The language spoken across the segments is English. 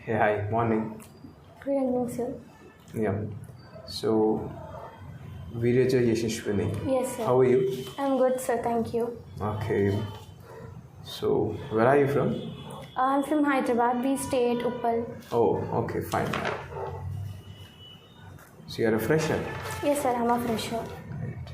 Hey, hi, morning. Good evening, sir. Yeah. So, Viraja Yashashwini. Yes, sir. How are you? I'm good, sir. Thank you. Okay. So, where are you from? I'm from Hyderabad. We stay at Uppal. Oh, okay, fine. So, you're a fresher. Yes, sir. I'm a fresher. Right.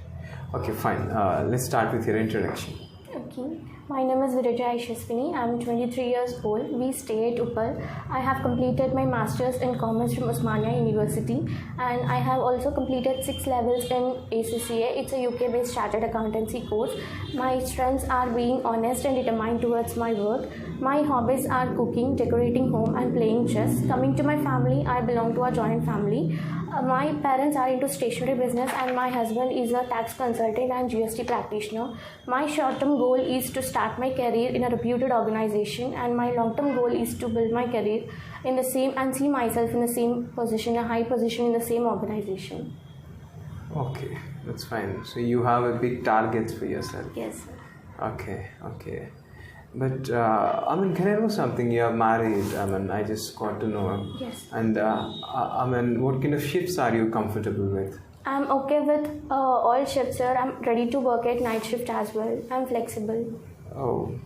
Okay, fine. Let's start with your introduction. Okay. My name is Viraja Yashaswini. I'm 23 years old. We stay at Uppal. I have completed my Masters in Commerce from Osmania University, and I have also completed 6 levels in ACCA. It's a UK-based chartered accountancy course. My strengths are being honest and determined towards my work. My hobbies are cooking, decorating home, and playing chess. Coming to my family, I belong to a joint family. My parents are into stationery business, and my husband is a tax consultant and GST practitioner. My short-term goal is to start my career in a reputed organization, and my long-term goal is to build my career in the same and see myself in the same position, a high position in the same organization. Okay, that's fine. So, you have a big target for yourself. Yes, sir. Okay. But, can I know something? You're married. I just got to know. Yes. And, what kind of shifts are you comfortable with? I'm okay with all shifts, sir. I'm ready to work at night shift as well. I'm flexible. Oh,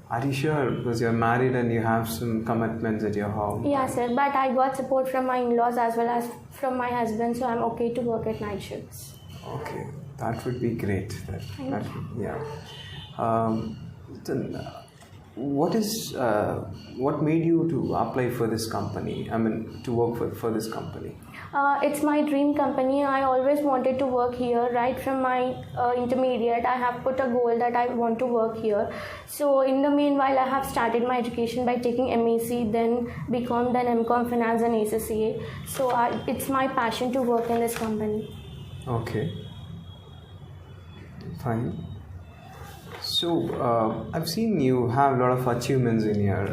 are you sure? Because you're married and you have some commitments at your home. Yeah, sir. But I got support from my in-laws as well as from my husband, so I'm okay to work at night shifts. Okay, that would be great. Thank you. Yeah. Then, what made you to apply for this company? To work for this company. It's my dream company. I always wanted to work here. Right from my intermediate, I have put a goal that I want to work here. So in the meanwhile, I have started my education by taking MNC, then BCom, then MCom Finance and ACCA. So it's my passion to work in this company. Okay. Fine. So, I've seen you have a lot of achievements in here.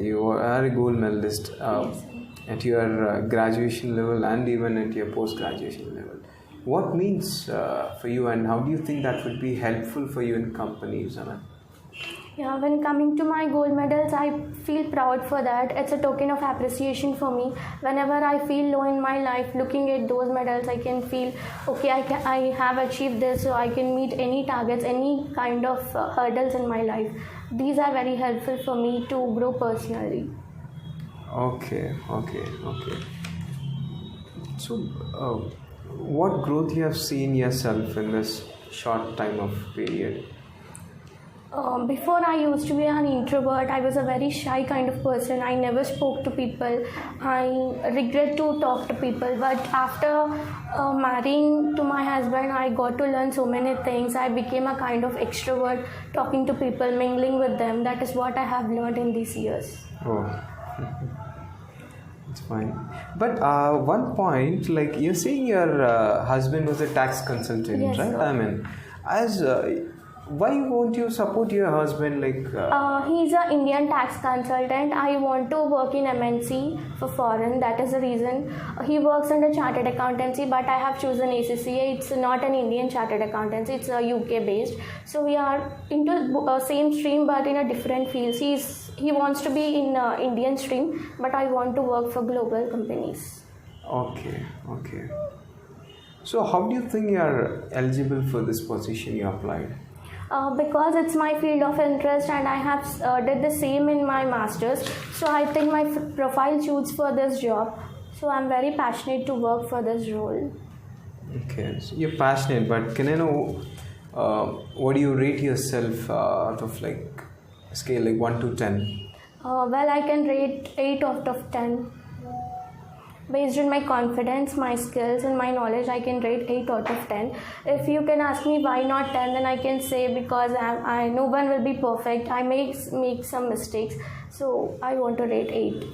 You are a gold medalist Yes. at your graduation level and even at your post-graduation level. What means for you, and how do you think that would be helpful for you in companies? Yeah, when coming to my gold medals, I feel proud for that. It's a token of appreciation for me. Whenever I feel low in my life, looking at those medals, I can feel, okay, I have achieved this, so I can meet any targets, any kind of hurdles in my life. These are very helpful for me to grow personally. Okay. So, what growth you have seen yourself in this short time of period? Before I used to be an introvert. I was a very shy kind of person. I never spoke to people. I regret to talk to people. But after marrying to my husband, I got to learn so many things. I became a kind of extrovert, talking to people, mingling with them. That is what I have learned in these years. Oh, it's fine. But one point, you're saying your husband was a tax consultant, Yes, right? sir. Why won't you support your husband? He's an Indian tax consultant. I want to work in MNC for foreign. That is the reason. He works under chartered accountancy, but I have chosen ACCA. It's not an Indian chartered accountancy. It's a UK based. So we are into same stream, but in a different fields. He wants to be in Indian stream, but I want to work for global companies. Okay. So how do you think you are eligible for this position you applied? Because it's my field of interest, and I have did the same in my masters, so I think my profile suits for this job. So I'm very passionate to work for this role. Okay, so you're passionate, but can I know what do you rate yourself out of scale 1 to 10? Well, I can rate 8 out of 10. Based on my confidence, my skills, and my knowledge, I can rate 8 out of 10. If you can ask me why not 10, then I can say because I no one will be perfect. I may make some mistakes, so I want to rate 8.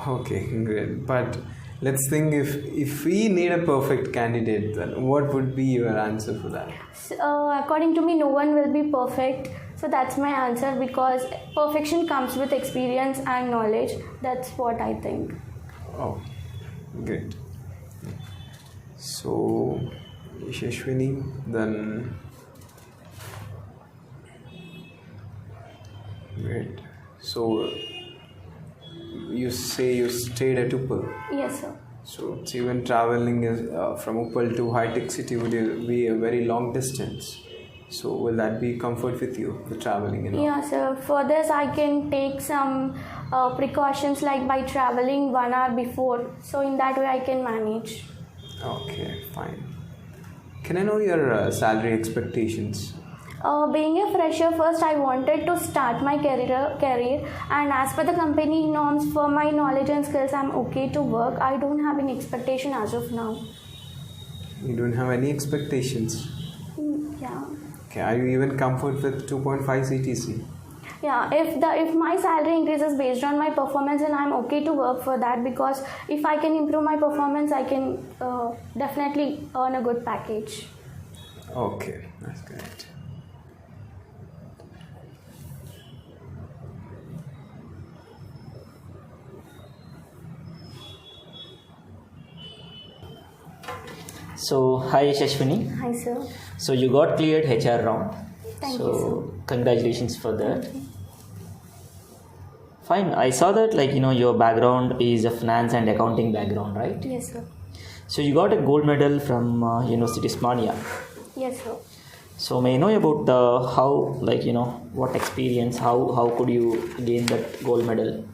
Okay, great. But let's think if we need a perfect candidate, then what would be your answer for that? According to me, no one will be perfect. So that's my answer, because perfection comes with experience and knowledge. That's what I think. Oh, great. So, Yashashwini, then great. So you say you stayed at Uppal. Yes, sir. So even traveling is, from Uppal to high tech city would be a very long distance. So will that be comfort with you, the traveling? Yeah, sir. For this, I can take some precautions like by traveling 1 hour before. So in that way, I can manage. Okay, fine. Can I know your salary expectations? Being a fresher, first I wanted to start my career, and as per the company norms, for my knowledge and skills, I'm okay to work. I don't have any expectation as of now. You don't have any expectations? Yeah. Okay, are you even comfort with 2.5 CTC? Yeah, if my salary increases based on my performance, then I'm okay to work for that, because if I can improve my performance, I can definitely earn a good package. Okay, that's great. So, hi Yashashwini. Hi, sir. So, you got cleared HR round. Thank so, you, sir. Congratulations for that. Fine. I saw that your background is a finance and accounting background, right? Yes, sir. So, you got a gold medal from University of Osmania. Yes, sir. So, may I know about the how, what experience, how could you gain that gold medal?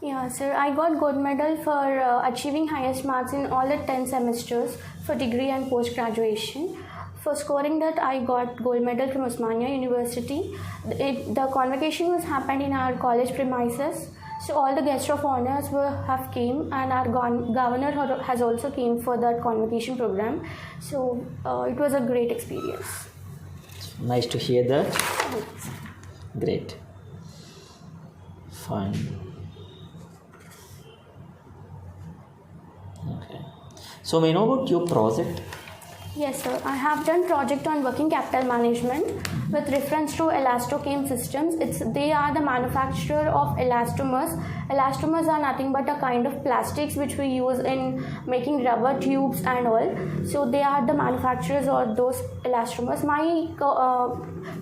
Yeah, sir. I got gold medal for achieving highest marks in all the 10 semesters for degree and post-graduation. For scoring that, I got gold medal from Osmania University. The convocation was happened in our college premises. So all the guests of honors have came, and our governor has also came for that convocation program. So it was a great experience. Nice to hear that. Great. Fine. Okay. So may I know about your project? Yes, sir. I have done project on working capital management with reference to Elastochem systems. They are the manufacturer of elastomers. Elastomers are nothing but a kind of plastics which we use in making rubber tubes and all. So they are the manufacturers of those elastomers. My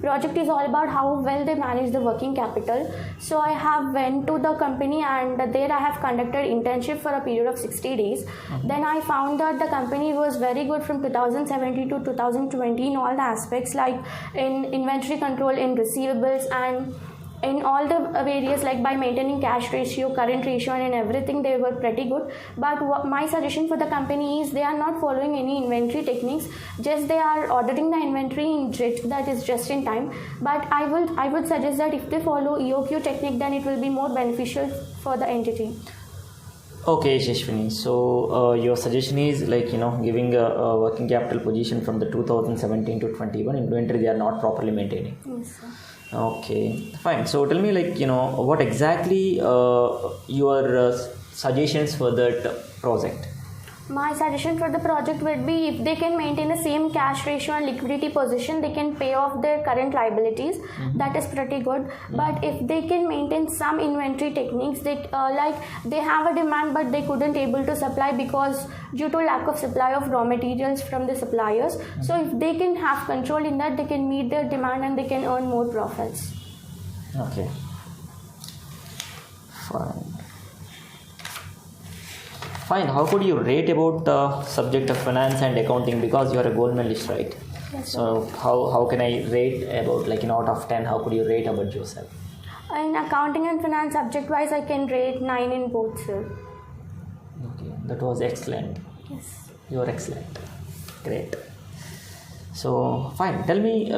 project is all about how well they manage the working capital. So I have went to the company, and there I have conducted internship for a period of 60 days. Then I found that the company was very good from 2017 to 2020 in all the aspects, like in inventory control, in receivables, and in all the various, like by maintaining cash ratio, current ratio, and in everything they were pretty good. But my suggestion for the company is they are not following any inventory techniques, just they are ordering the inventory in JIT, that is just in time. But I would suggest that if they follow EOQ technique, then it will be more beneficial for the entity. Okay, Shashwini. So your suggestion is giving a working capital position from the 2017 to 21 inventory they are not properly maintaining. Yes, sir. Okay, fine. So tell me what exactly your suggestions for that project? My suggestion for the project would be, if they can maintain the same cash ratio and liquidity position, they can pay off their current liabilities. That is pretty good. But if they can maintain some inventory techniques, they have a demand but they couldn't able to supply because due to lack of supply of raw materials from the suppliers. So if they can have control in that, they can meet their demand and they can earn more profits. Okay, fine. How could you rate about the subject of finance and accounting, because you are a gold medalist, right? Yes, so how can I rate about out of 10, how could you rate about yourself? In accounting and finance subject wise, I can rate 9 in both, sir. Okay, that was excellent. Yes. You are excellent. Great. So fine, tell me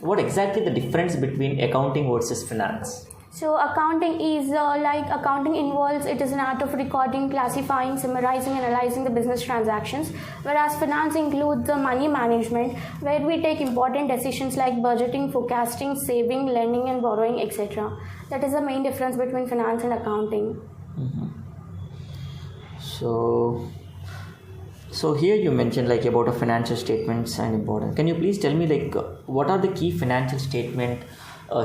what exactly the difference between accounting versus finance? So accounting is accounting involves, it is an art of recording, classifying, summarizing, analyzing the business transactions, whereas finance includes the money management, where we take important decisions like budgeting, forecasting, saving, lending and borrowing, etc. That is the main difference between finance and accounting. So here you mentioned about a financial statements and important. Can you please tell me what are the key financial statement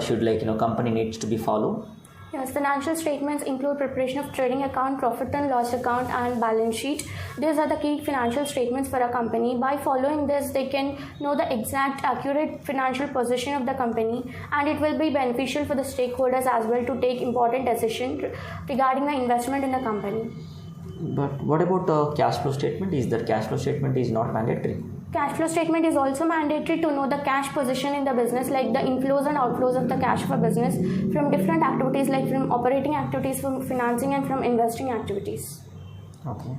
should company needs to be followed? Yes, financial statements include preparation of trading account, profit and loss account, and balance sheet. These are the key financial statements for a company. By following this, they can know the exact, accurate financial position of the company, and it will be beneficial for the stakeholders as well to take important decisions regarding the investment in the company. But what about the cash flow statement? Is that cash flow statement is not mandatory? Cash flow statement is also mandatory to know the cash position in the business, like the inflows and outflows of the cash of a business from different activities, like from operating activities, from financing, and from investing activities. Okay.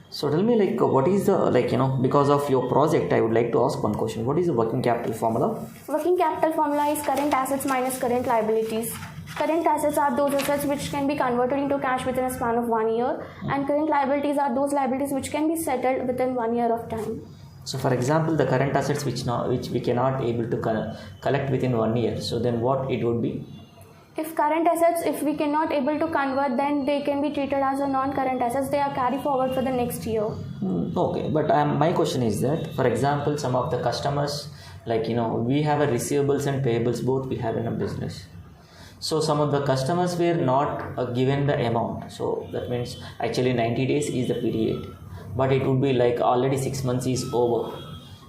So tell me, like, what is the, like, because of your project, I would like to ask one question. What is the working capital formula? Working capital formula is current assets minus current liabilities. Current assets are those assets which can be converted into cash within a span of 1 year, and current liabilities are those liabilities which can be settled within 1 year of time. So, for example, the current assets which we cannot able to collect within 1 year. So then, what it would be? If current assets, if we cannot able to convert, then they can be treated as a non-current assets. They are carried forward for the next year. Okay, but my question is that, for example, some of the customers, like we have a receivables and payables both we have in a business. So some of the customers were not given the amount. So that means actually 90 days is the period, but it would be like already 6 months is over.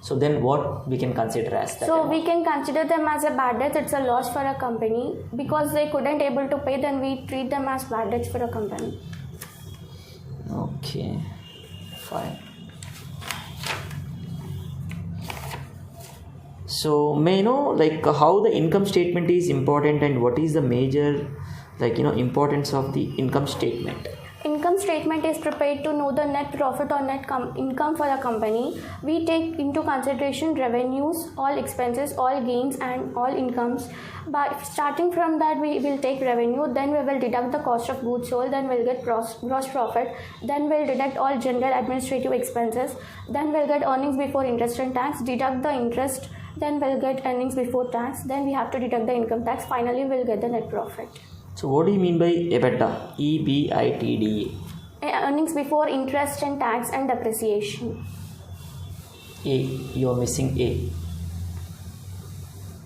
So then what we can consider as that? So amount? we can consider them as a bad debt. It's a loss for a company because they couldn't able to pay. Then we treat them as bad debts for a company. Okay, fine. So may I know like how the income statement is important and what is the major importance of the income statement? Income statement is prepared to know the net profit or net income for the company. We take into consideration revenues, all expenses, all gains and all incomes. But starting from that, we will take revenue, then we will deduct the cost of goods sold, then we'll get gross profit, then we'll deduct all general administrative expenses, then we'll get earnings before interest and tax, deduct the interest, then we'll get earnings before tax, then we have to deduct the income tax, finally we'll get the net profit. So what do you mean by EBITDA? EBITDA. Earnings before interest and tax and depreciation. A, you are missing A.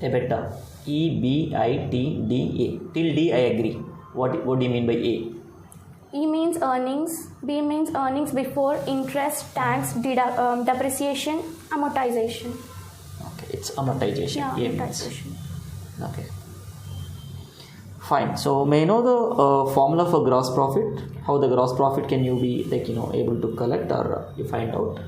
EBITDA. EBITDA. Till D I agree. What do you mean by A? E means earnings, B means earnings before interest, tax, depreciation, amortization. Okay, it's amortization. Yeah, A amortization. Means. Okay. Fine. So may I know the formula for gross profit? How the gross profit can you be able to collect or you find out?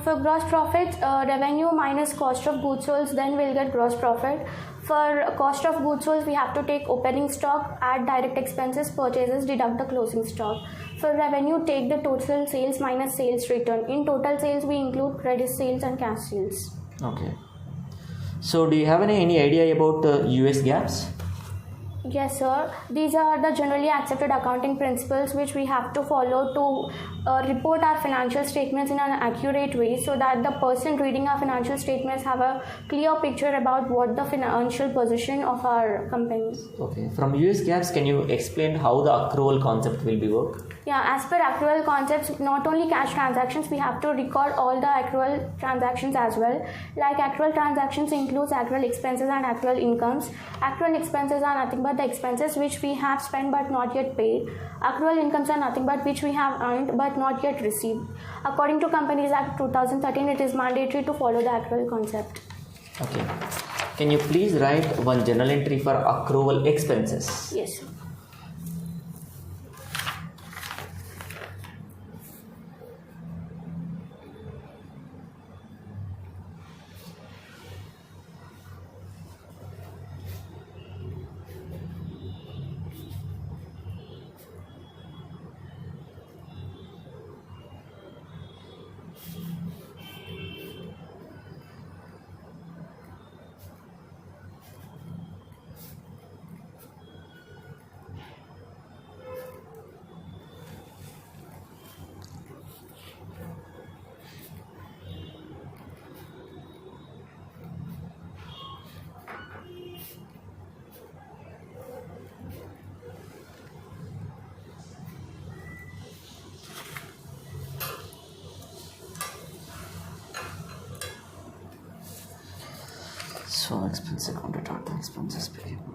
For gross profit, revenue minus cost of goods sold, then we'll get gross profit. For cost of goods sold, we have to take opening stock, add direct expenses, purchases, deduct the closing stock. For revenue, take the total sales minus sales return. In total sales, we include credit sales and cash sales. Okay. So do you have any idea about US gaps? Yes, sir. These are the generally accepted accounting principles which we have to follow to report our financial statements in an accurate way so that the person reading our financial statements have a clear picture about what the financial position of our company. Okay. From US gaps, can you explain how the accrual concept will be work? Yeah, as per accrual concepts, not only cash transactions, we have to record all the accrual transactions as well. Like accrual transactions includes accrual expenses and accrual incomes. Accrual expenses are nothing but the expenses which we have spent but not yet paid. Accrual incomes are nothing but which we have earned but not yet received. According to Companies Act 2013, it is mandatory to follow the accrual concept. Okay. Can you please write one journal entry for accrual expenses? Yes, sir. So expense accounted, total expenses payable.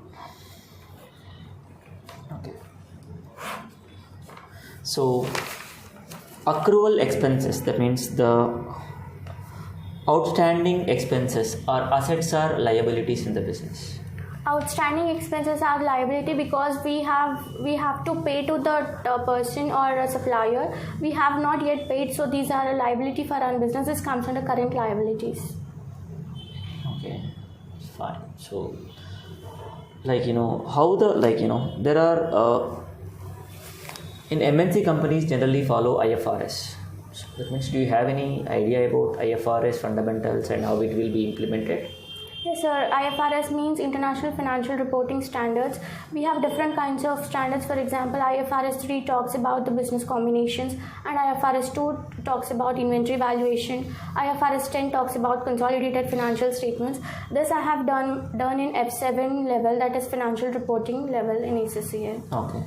Okay. So accrual expenses, that means the outstanding expenses or assets or liabilities in the business. Outstanding expenses are liability because we have to pay to the person or a supplier. We have not yet paid, so these are a liability for our business. This comes under current liabilities. Okay, fine. So how there are in MNC companies generally follow IFRS. So that means, do you have any idea about IFRS fundamentals and how it will be implemented? Yes, sir. IFRS means International Financial Reporting Standards. We have different kinds of standards. For example, IFRS 3 talks about the business combinations, and IFRS 2 talks about inventory valuation. IFRS 10 talks about consolidated financial statements. This I have done in F7 level, that is financial reporting level in ACCA. Okay.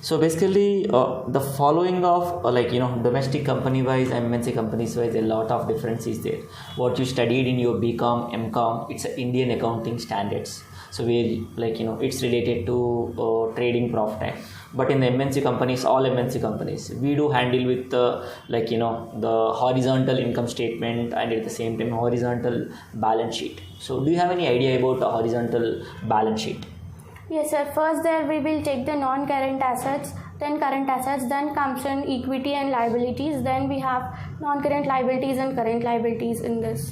So basically, the following of domestic company wise, MNC companies wise, a lot of difference is there. What you studied in your BCom, MCom, it's Indian accounting standards. So we it's related to trading profit. But in the MNC companies, all MNC companies, we do handle with the horizontal income statement and at the same time horizontal balance sheet. So do you have any idea about the horizontal balance sheet? Yes, sir. First, there we will take the non-current assets, then current assets, then comes in equity and liabilities. Then we have non-current liabilities and current liabilities in this.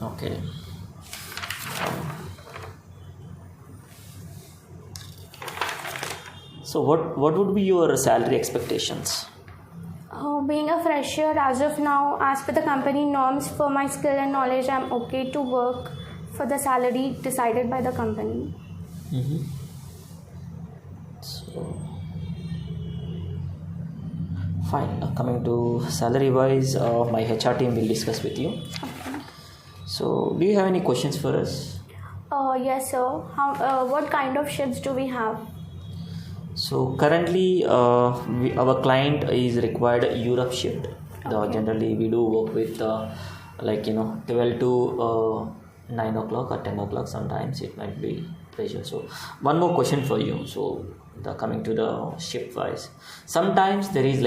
Okay. So what would be your salary expectations? Being a fresher, as of now, as per the company norms, for my skill and knowledge, I'm okay to work for the salary decided by the company. Mm-hmm. So, fine. Coming to salary wise, my HR team will discuss with you. Okay. So, do you have any questions for us? Yes, sir. What kind of shifts do we have? So, currently, our client is required Europe shift. Okay. Generally, we do work with 12 to 9 o'clock or 10 o'clock. Sometimes it might be pressure. So one more question for you. So coming to the shift wise, sometimes there is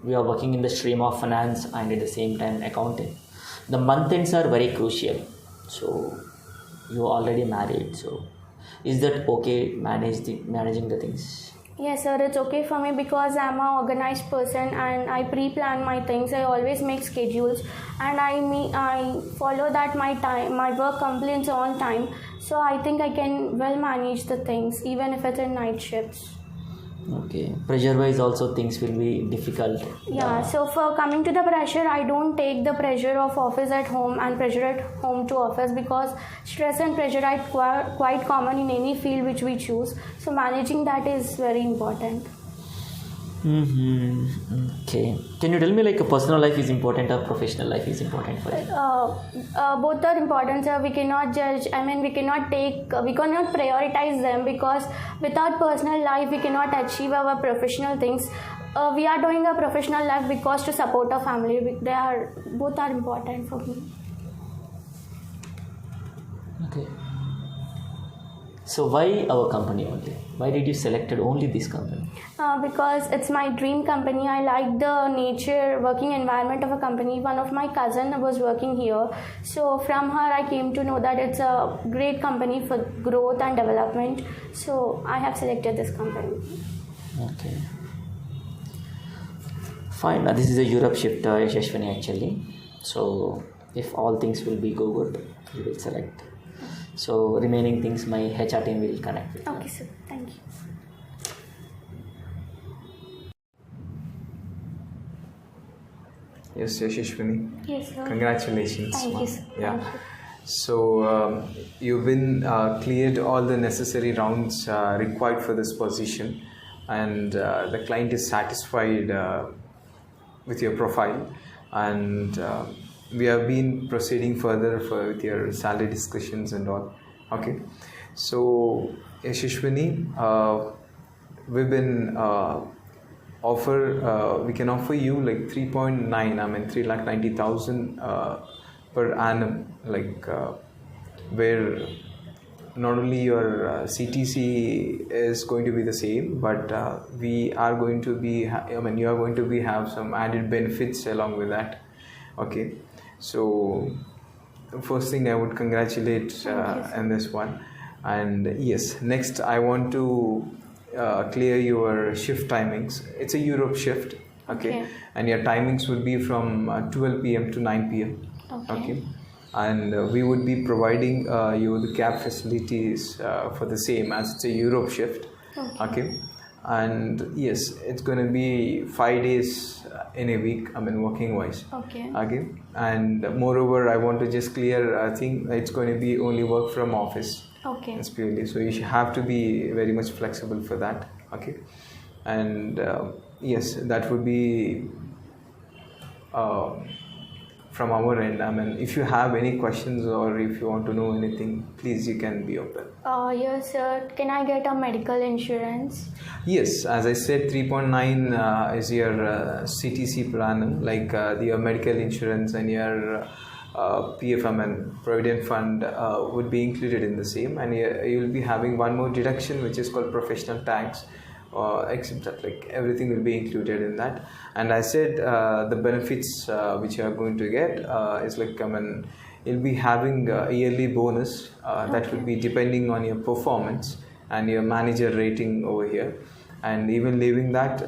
we are working in the stream of finance and at the same time accounting. The month ends are very crucial. So you are already married. So is that okay? Managing the things? Yes, sir. It's okay for me because I'm an organized person and I pre-plan my things. I always make schedules and I follow that my work completes on time. So I think I can well manage the things even if it's in night shifts. Okay. Pressure wise also things will be difficult. Yeah. So for coming to the pressure, I don't take the pressure of office at home and pressure at home to office because stress and pressure are quite common in any field which we choose. So managing that is very important. Mm-hmm. Okay. Can you tell me a personal life is important or professional life is important for you? Both are important, sir. We cannot judge. We cannot prioritize them because without personal life, we cannot achieve our professional things. We are doing a professional life because to support our family. Both are important for me. Okay. So why our company only? Why did you selected only this company? Because it's my dream company. I like the nature, working environment of a company. One of my cousin was working here. So from her, I came to know that it's a great company for growth and development. So I have selected this company. Okay. Fine. This is a Europe shift, Yashashwini actually. So if all things will be go good, we will select. So remaining things my HR team will connect with. Okay, sir. Thank you. Yes, Yashashwini. Yes, sir. Congratulations. Thank you, sir. Yeah. Thank you. So you've been cleared all the necessary rounds required for this position, and the client is satisfied with your profile, and we have been proceeding further with your salary discussions and all. Okay, so Yashashwini, we've been we can offer you 3.9, 3,90,000 per annum, where not only your CTC is going to be the same, but we are going to be, you are going to be have some added benefits along with that. Okay, so first thing I would congratulate in this one. And yes, next I want to clear your shift timings. It's a Europe shift, okay. And your timings would be from 12 p.m. to 9 p.m. Okay. And we would be providing you the cab facilities for the same, as it's a Europe shift. Okay. And yes, it's going to be 5 days in a week, working wise. Okay. And moreover, I want to just clear, I think it's going to be only work from office. Okay. It's purely, so you should have to be very much flexible for that. Okay. And yes, that would be from our end. If you have any questions or if you want to know anything, please, you can be open. Yes, sir. Can I get a medical insurance? Yes, as I said, 3.9 is your CTC per annum, like your medical insurance and your PF, Provident Fund would be included in the same, and you will be having one more deduction which is called professional tax. Except that, like, everything will be included in that. And I said the benefits which you are going to get is like, you'll be having a yearly bonus that will be depending on your performance and your manager rating over here. And even leaving that,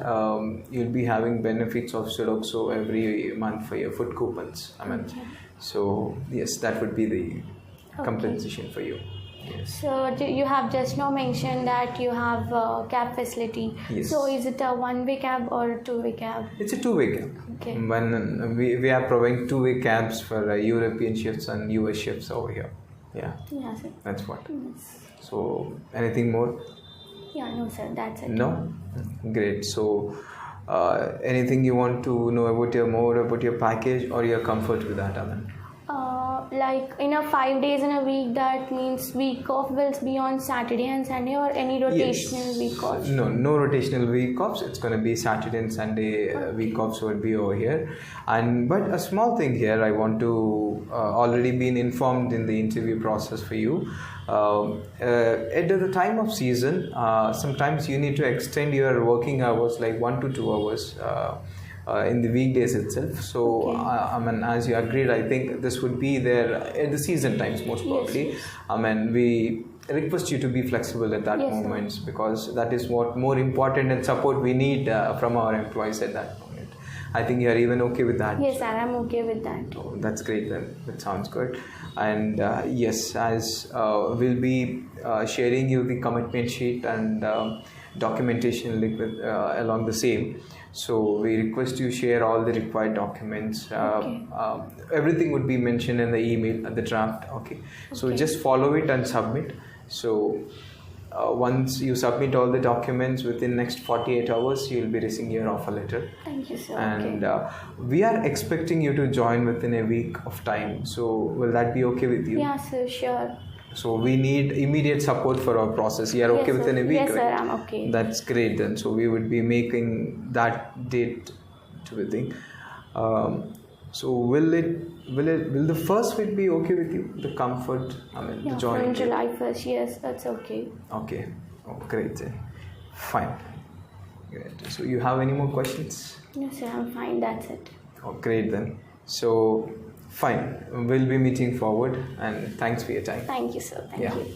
you'll be having benefits of Sudoxo every month for your food coupons. So yes, that would be the compensation for you. Yes. So you have just now mentioned that you have cab facility. Yes. So is it a one-way cab or two-way cab? It's a two-way cab. Okay. When we are providing two-way cabs for European shifts and US shifts over here. Yeah. Yes, sir. That's what. Yes. So anything more? Yeah, no, sir. That's it. No? Great. So anything you want to know about your package, or your comfort with that, like in a 5 days in a week, that means week off will be on Saturday and Sunday, or any rotational week offs? No rotational week offs. It's going to be Saturday and Sunday week offs would be over here. But a small thing here, I want to already been informed in the interview process for you. At the time of season, sometimes you need to extend your working hours like 1 to 2 hours in the weekdays itself. So as you agreed, I think this would be there at the season times most probably. Yes. We request you to be flexible at that moment, because that is what more important and support we need from our employees at that moment. I think you are even okay with that. Yes, sir, I'm okay with that. Oh, that's great then. That sounds good. And yes, as we'll be sharing you the commitment sheet and documentation link with, along the same. So we request you share all the required documents. Everything would be mentioned in the email at the draft. So just follow it and submit. So once you submit all the documents within next 48 hours, you'll be receiving your offer letter. Thank you, sir. And we are expecting you to join within a week of time. So will that be okay with you? Yeah, sir, sure. So we need immediate support for our process. You are okay within a week? Yes, sir, right? I'm okay. That's great then. So we would be making that date to the thing. So will the first week be okay with you? The comfort, the joining? From July 1st, yes, that's okay. Okay. Oh, great then. Fine. Great. So you have any more questions? No, sir, I'm fine. That's it. Oh, great then. So fine. We'll be meeting forward, and thanks for your time. Thank you, sir. Thank you.